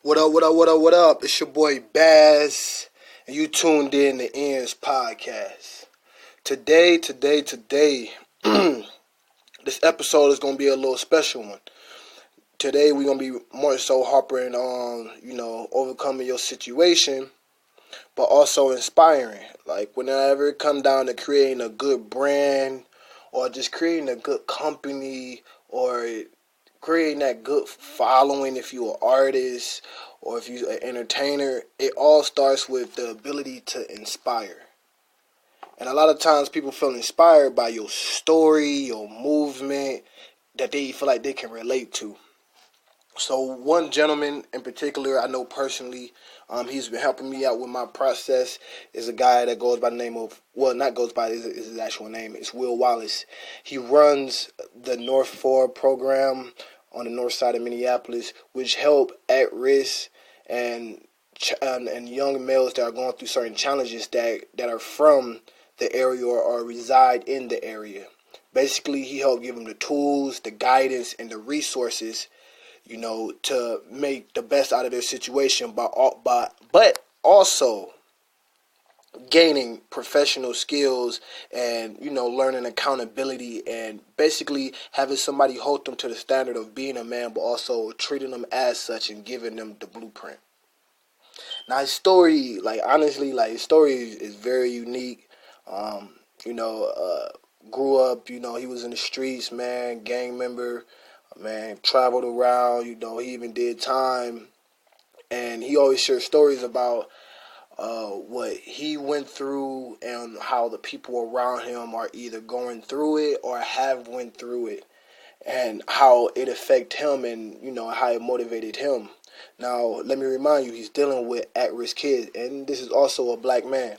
What up, what up, what up, what up? It's your boy Baz, and you tuned in to Ian's podcast. Today, this episode is going to be a little special one. Today, we're going to be more so harping on, overcoming your situation, but also inspiring. Like, whenever it comes down to creating a good brand, or just creating a good company, or creating that good following if you're an artist or if you're an entertainer, it all starts with the ability to inspire. And a lot of times people feel inspired by your story, your movement that they feel like they can relate to. So one gentleman in particular I know personally, he's been helping me out with my process, is a guy that goes by the name of, well, not goes by his actual name, it's Will Wallace. He runs the North 4 program on the north side of Minneapolis, which help at-risk and young males that are going through certain challenges that are from the area or reside in the area. Basically, he helped give them the tools, the guidance, and the resources to make the best out of their situation, but also gaining professional skills and, learning accountability and basically having somebody hold them to the standard of being a man, but also treating them as such and giving them the blueprint. Now, his story, his story is very unique. Um, Grew up, he was in the streets, man, gang member, man, traveled around, he even did time. And he always shares stories about what he went through and how the people around him are either going through it or have went through it, and how it affected him and, how it motivated him. Now, let me remind you, he's dealing with at-risk kids, and this is also a black man.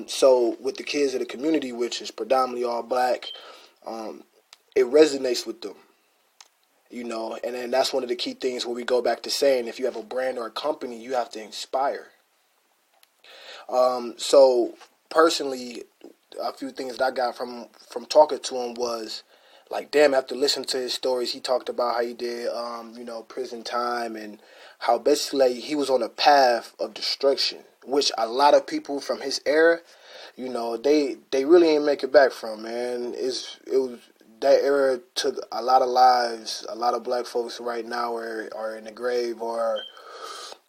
So with the kids of the community, which is predominantly all black, it resonates with them. And then that's one of the key things where we go back to saying, if you have a brand or a company, you have to inspire. So personally, a few things that I got from talking to him was like, damn, after listening to his stories, he talked about how he did, prison time and how basically he was on a path of destruction, which a lot of people from his era, they really ain't make it back from, man. That era took a lot of lives. A lot of black folks right now are in the grave or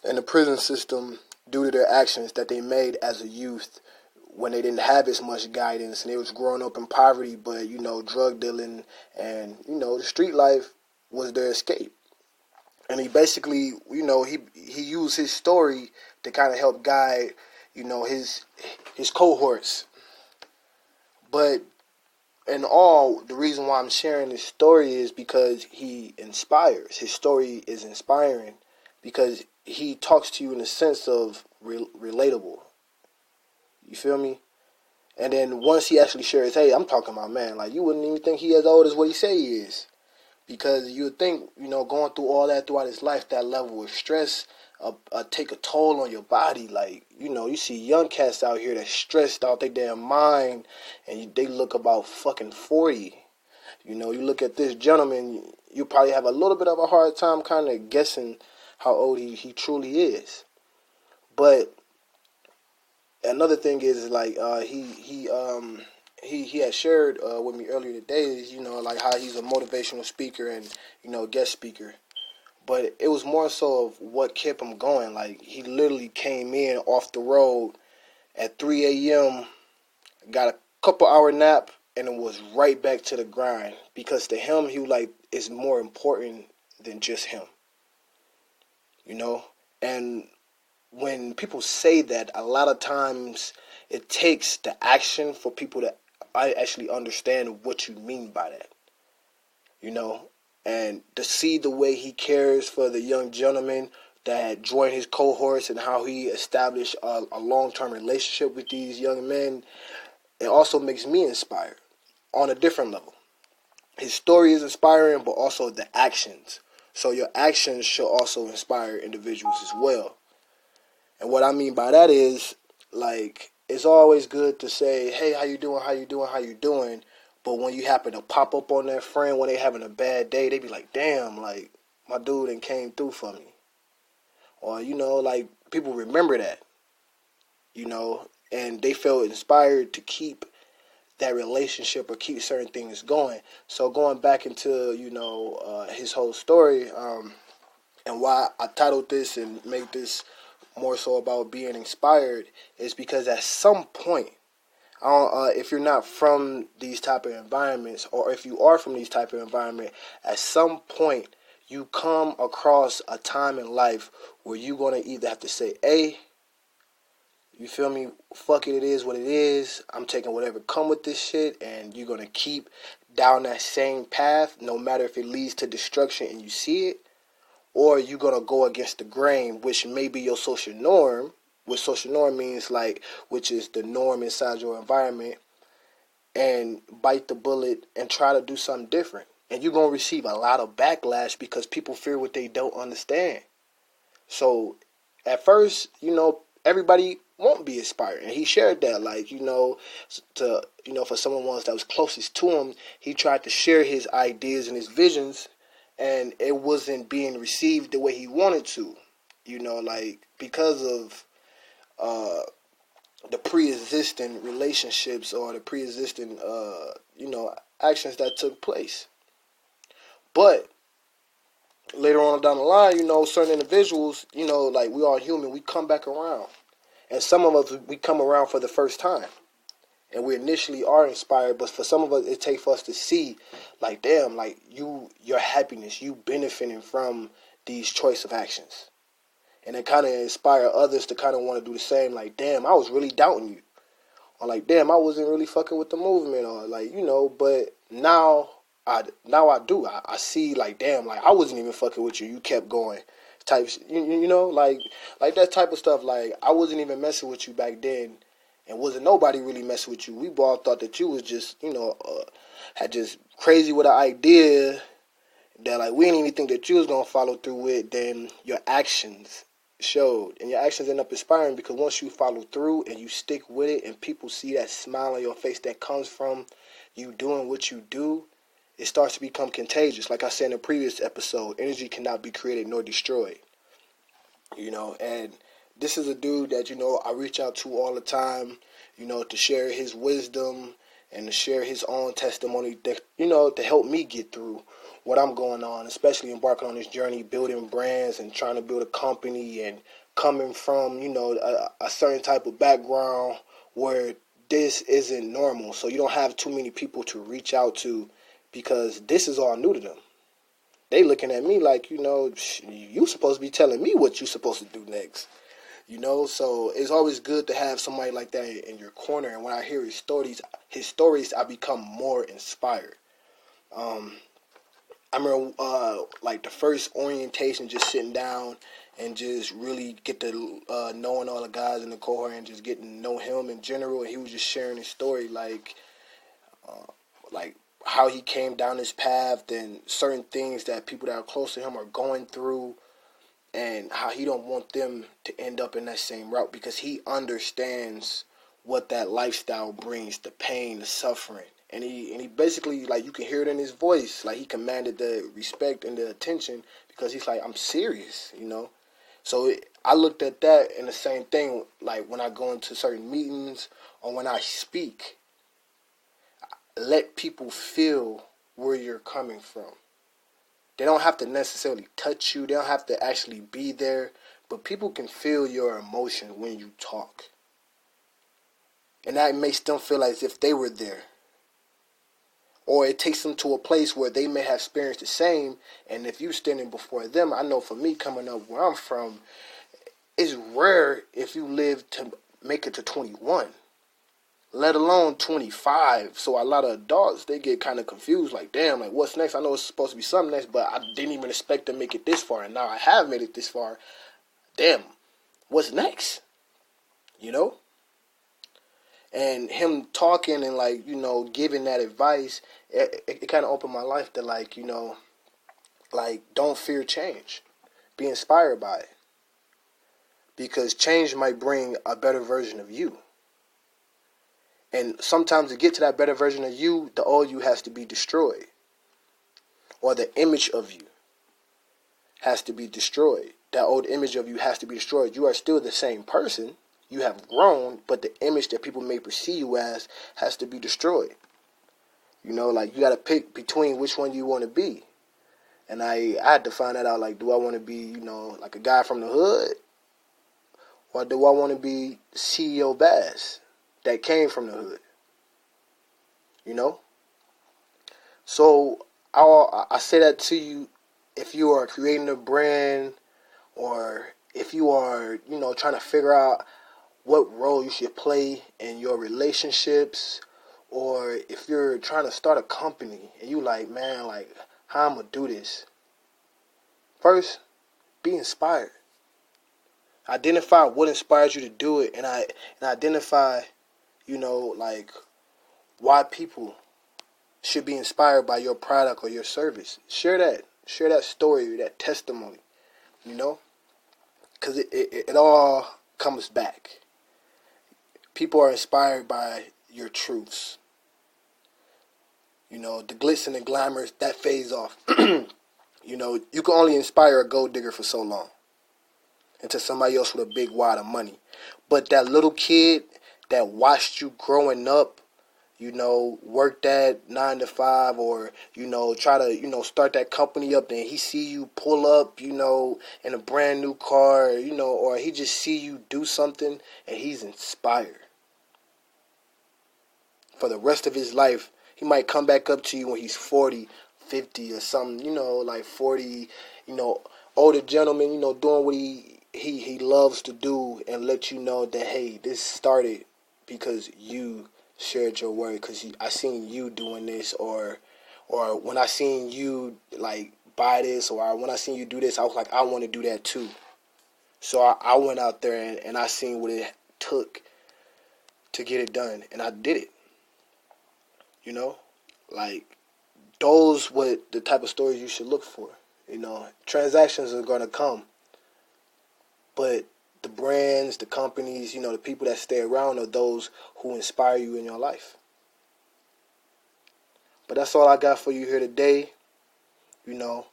in the prison system due to their actions that they made as a youth when they didn't have as much guidance and they was growing up in poverty, but, drug dealing and, the street life was their escape. And he basically, he used his story to kind of help guide, his cohorts. But in all, the reason why I'm sharing this story is because he inspires. His story is inspiring because he talks to you in the sense of relatable. You feel me? And then once he actually shares, hey, I'm talking about, man, like, you wouldn't even think he as old as what he say he is. Because you would think, going through all that throughout his life, that level of stress take a toll on your body. Like, you see young cats out here that's stressed out their damn mind, and they look about fucking 40. You look at this gentleman, you probably have a little bit of a hard time kind of guessing how old he truly is. But another thing is, like, he had shared with me earlier today is, like how he's a motivational speaker and, guest speaker. But it was more so of what kept him going. Like, he literally came in off the road at 3 a.m., got a couple hour nap, and it was right back to the grind. Because to him, he was like, it's more important than just him. And when people say that, a lot of times it takes the action for people to actually understand what you mean by that. And to see the way he cares for the young gentleman that joined his cohorts and how he established a long-term relationship with these young men, it also makes me inspired on a different level. His story is inspiring, but also the actions. So your actions should also inspire individuals as well. And what I mean by that is, like, it's always good to say, hey, how you doing, how you doing, how you doing? But when you happen to pop up on that friend when they having a bad day, they be like, damn, like, my dude done came through for me. or, like people remember that, and they feel inspired to keep that relationship or keep certain things going. So going back into, his whole story, and why I titled this and make this more so about being inspired is because at some point, if you're not from these type of environments, or if you are from these type of environment, at some point you come across a time in life where you're going to either have to say, hey, you feel me, fuck it, it is what it is, I'm taking whatever come with this shit, and you're going to keep down that same path no matter if it leads to destruction and you see it, or you're going to go against the grain, which may be your social norm. What social norm means, like, which is the norm inside your environment, and bite the bullet and try to do something different. And you're going to receive a lot of backlash because people fear what they don't understand. So at first, everybody won't be inspired. And he shared that, like, for someone that was closest to him, he tried to share his ideas and his visions, and it wasn't being received the way he wanted to, because of the pre-existing relationships or the pre-existing, actions that took place. But later on down the line, certain individuals, like we are human, we come back around. And some of us, we come around for the first time. And we initially are inspired, but for some of us, it takes for us to see, like, damn, like, your happiness, you benefiting from these choice of actions. And it kind of inspire others to kind of want to do the same, like, damn, I was really doubting you. Or like, damn, I wasn't really fucking with the movement. Or like, but now I do. I see, like, damn, like, I wasn't even fucking with you. You kept going. Types, like that type of stuff. Like, I wasn't even messing with you back then, and wasn't nobody really messing with you. We all thought that you was just, had just crazy with an idea that, like, we didn't even think that you was gonna follow through with. Then your actions showed, and your actions end up inspiring, because once you follow through and you stick with it, and people see that smile on your face that comes from you doing what you do, it starts to become contagious. Like I said in the previous episode, energy cannot be created nor destroyed. And this is a dude that, I reach out to all the time, to share his wisdom and to share his own testimony that, to help me get through what I'm going on, especially embarking on this journey, building brands and trying to build a company, and coming from, a certain type of background where this isn't normal. So you don't have too many people to reach out to, because this is all new to them. They looking at me like, you supposed to be telling me what you supposed to do next. So it's always good to have somebody like that in your corner. And when I hear his stories, I become more inspired. I remember, like, the first orientation, just sitting down and just really get to knowing all the guys in the cohort and just getting to know him in general. And he was just sharing his story, like how he came down this path, and certain things that people that are close to him are going through, and how he don't want them to end up in that same route, because he understands what that lifestyle brings, the pain, the suffering. And he basically, like, you can hear it in his voice, like, he commanded the respect and the attention, because he's like, I'm serious, So I looked at that, and the same thing, like, when I go into certain meetings or when I speak, let people feel where you're coming from. They don't have to necessarily touch you. They don't have to actually be there. But people can feel your emotion when you talk. And that makes them feel as if they were there. Or it takes them to a place where they may have experienced the same. And if you're standing before them, I know for me, coming up where I'm from, it's rare if you live to make it to 21. Let alone 25. So a lot of adults, they get kind of confused, like, damn, like, what's next? I know it's supposed to be something next, but I didn't even expect to make it this far, and now I have made it this far. Damn, what's next? And him talking and, like, giving that advice, it kind of opened my life to, like, like, don't fear change. Be inspired by it. Because change might bring a better version of you. And sometimes to get to that better version of you, the old you has to be destroyed. Or the image of you has to be destroyed. that old image of you has to be destroyed. You are still the same person. You have grown, but the image that people may perceive you as has to be destroyed. You know, like, you got to pick between which one you want to be. And I had to find that out, like, do I want to be, you know, like a guy from the hood? Or do I want to be CEO Bass that came from the hood? You know? So I say that to you if you are creating a brand, or if you are, you know, trying to figure out what role you should play in your relationships, or if you're trying to start a company and you like, man, like, how I'm going to do this. First, be inspired. Identify what inspires you to do it, and identify, you know, like, why people should be inspired by your product or your service. Share that story, that testimony, you know, because it all comes back. People are inspired by your truths. You know, the glitz and the glamour, that fades off. You know, you can only inspire a gold digger for so long, until somebody else with a big wad of money. But that little kid that watched you growing up, you know, work that 9 to 5, or, you know, try to, you know, start that company up, and he see you pull up, you know, in a brand new car, you know, or he just see you do something and he's inspired. For the rest of his life, he might come back up to you when he's 40, 50 or something, you know, like 40, you know, older gentleman, you know, doing what he loves to do, and let you know that, hey, this started because you shared your word, because I seen you doing this, or when I seen you, like, buy this, or when I seen you do this, I was like, I want to do that too. So I went out there and I seen what it took to get it done, and I did it. You know, like, those what the type of stories you should look for. You know, transactions are going to come, but the brands, the companies, you know, the people that stay around are those who inspire you in your life. But that's all I got for you here today. You know,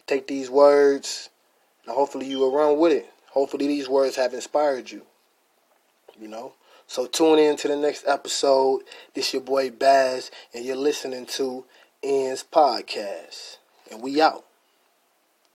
take these words, and hopefully you will run with it. Hopefully these words have inspired you. You know, so tune in to the next episode. This your boy Baz, and you're listening to Ian's podcast. And we out.